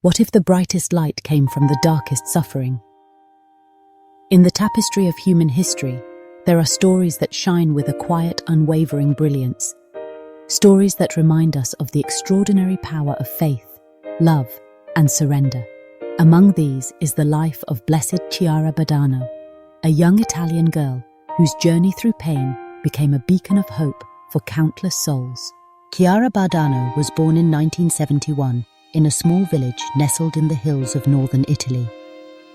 What if the brightest light came from the darkest suffering? In the tapestry of human history, there are stories that shine with a quiet, unwavering brilliance. Stories that remind us of the extraordinary power of faith, love, and surrender. Among these is the life of Blessed Chiara Badano, a young Italian girl whose journey through pain became a beacon of hope for countless souls. Chiara Badano was born in 1971 in a small village nestled in the hills of northern Italy.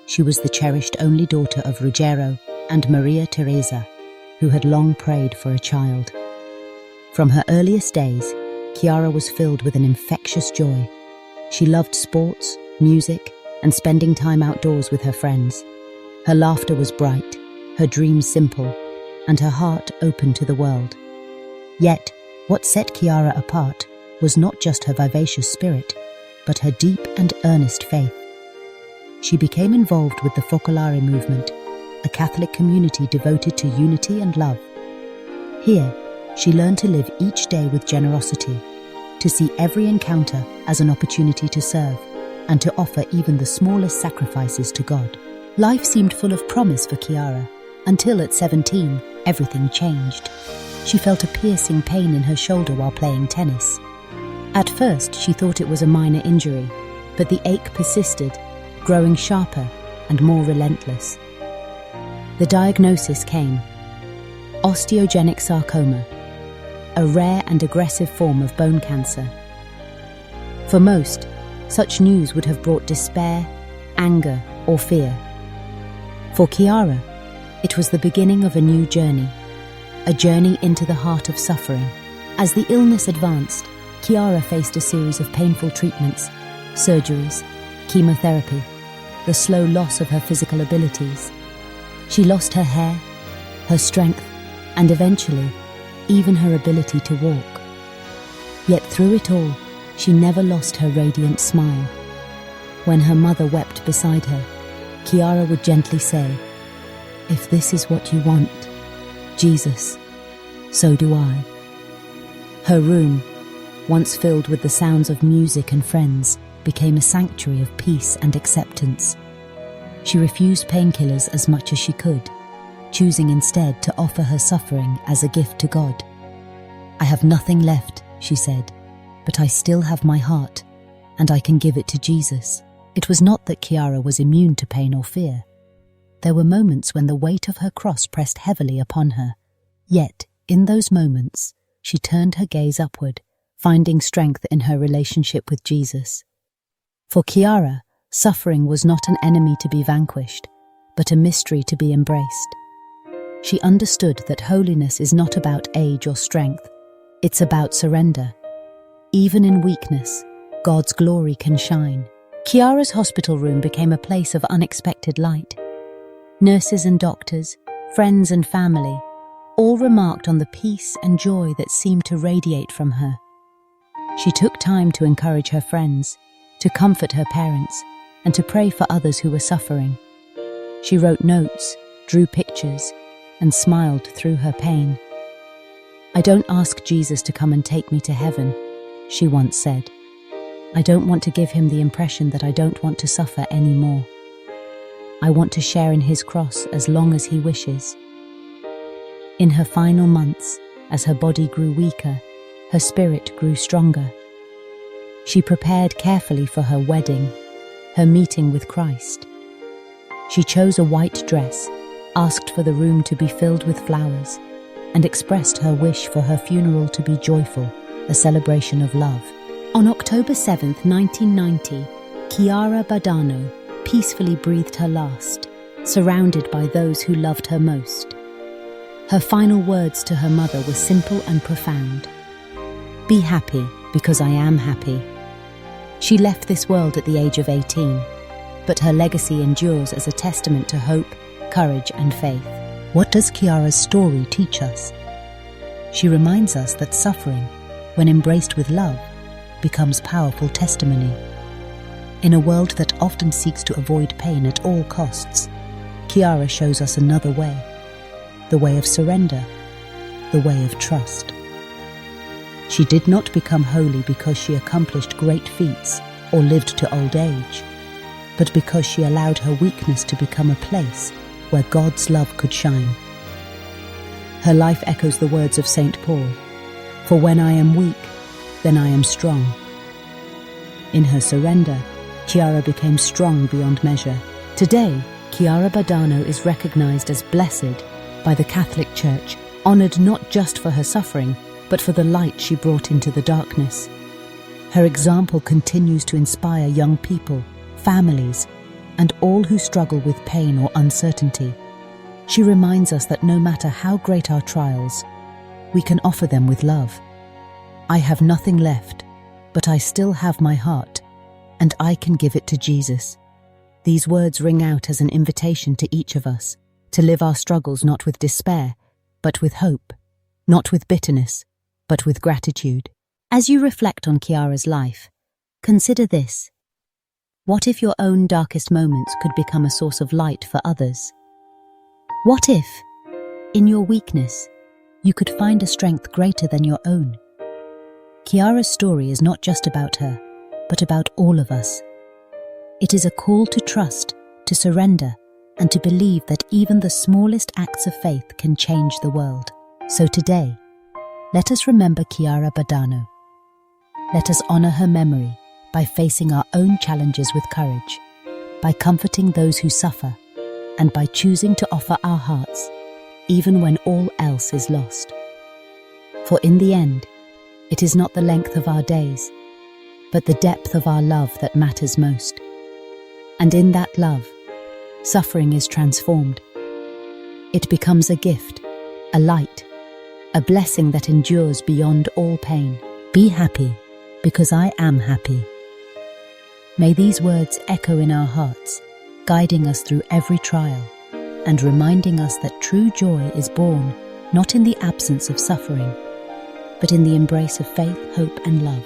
She was the cherished only daughter of Ruggiero and Maria Teresa, who had long prayed for a child. From her earliest days, Chiara was filled with an infectious joy. She loved sports, music, and spending time outdoors with her friends. Her laughter was bright, her dreams simple, and her heart open to the world. Yet, what set Chiara apart was not just her vivacious spirit, but her deep and earnest faith. She became involved with the Focolare movement, a Catholic community devoted to unity and love. Here, she learned to live each day with generosity, to see every encounter as an opportunity to serve, and to offer even the smallest sacrifices to God. Life seemed full of promise for Chiara, until at 17, everything changed. She felt a piercing pain in her shoulder while playing tennis. At first, she thought it was a minor injury, but the ache persisted, growing sharper and more relentless. The diagnosis came: osteogenic sarcoma, a rare and aggressive form of bone cancer. For most, such news would have brought despair, anger, or fear. For Chiara, it was the beginning of a new journey, a journey into the heart of suffering. As the illness advanced, Chiara faced a series of painful treatments, surgeries, chemotherapy, the slow loss of her physical abilities. She lost her hair, her strength, and eventually, even her ability to walk. Yet through it all, she never lost her radiant smile. When her mother wept beside her, Chiara would gently say, "If this is what you want, Jesus, so do I." Her room, once filled with the sounds of music and friends, became a sanctuary of peace and acceptance. She refused painkillers as much as she could, choosing instead to offer her suffering as a gift to God. "I have nothing left," she said, "but I still have my heart, and I can give it to Jesus." It was not that Chiara was immune to pain or fear. There were moments when the weight of her cross pressed heavily upon her. Yet, in those moments, she turned her gaze upward, finding strength in her relationship with Jesus. For Chiara, suffering was not an enemy to be vanquished, but a mystery to be embraced. She understood that holiness is not about age or strength, it's about surrender. Even in weakness, God's glory can shine. Chiara's hospital room became a place of unexpected light. Nurses and doctors, friends and family, all remarked on the peace and joy that seemed to radiate from her. She took time to encourage her friends, to comfort her parents, and to pray for others who were suffering. She wrote notes, drew pictures, and smiled through her pain. "I don't ask Jesus to come and take me to heaven," she once said. "I don't want to give him the impression that I don't want to suffer anymore. I want to share in his cross as long as he wishes." In her final months, as her body grew weaker, her spirit grew stronger. She prepared carefully for her wedding, her meeting with Christ. She chose a white dress, asked for the room to be filled with flowers, and expressed her wish for her funeral to be joyful, a celebration of love. On October 7th, 1990, Chiara Badano peacefully breathed her last, surrounded by those who loved her most. Her final words to her mother were simple and profound. "Be happy, because I am happy." She left this world at the age of 18, but her legacy endures as a testament to hope, courage, and faith. What does Chiara's story teach us? She reminds us that suffering, when embraced with love, becomes powerful testimony. In a world that often seeks to avoid pain at all costs, Chiara shows us another way, the way of surrender, the way of trust. She did not become holy because she accomplished great feats, or lived to old age, but because she allowed her weakness to become a place where God's love could shine. Her life echoes the words of St. Paul, "For when I am weak, then I am strong." In her surrender, Chiara became strong beyond measure. Today, Chiara Badano is recognized as blessed by the Catholic Church, honored not just for her suffering, but for the light she brought into the darkness. Her example continues to inspire young people, families, and all who struggle with pain or uncertainty. She reminds us that no matter how great our trials, we can offer them with love. "I have nothing left, but I still have my heart, and I can give it to Jesus." These words ring out as an invitation to each of us to live our struggles not with despair, but with hope, not with bitterness, but with gratitude. As you reflect on Chiara's life, consider this. What if your own darkest moments could become a source of light for others? What if, in your weakness, you could find a strength greater than your own? Chiara's story is not just about her, but about all of us. It is a call to trust, to surrender, and to believe that even the smallest acts of faith can change the world. So today, let us remember Chiara Badano. Let us honor her memory by facing our own challenges with courage, by comforting those who suffer, and by choosing to offer our hearts, even when all else is lost. For in the end, it is not the length of our days, but the depth of our love that matters most. And in that love, suffering is transformed. It becomes a gift, a light, a blessing that endures beyond all pain. Be happy, because I am happy. May these words echo in our hearts, guiding us through every trial, and reminding us that true joy is born not in the absence of suffering, but in the embrace of faith, hope, and love.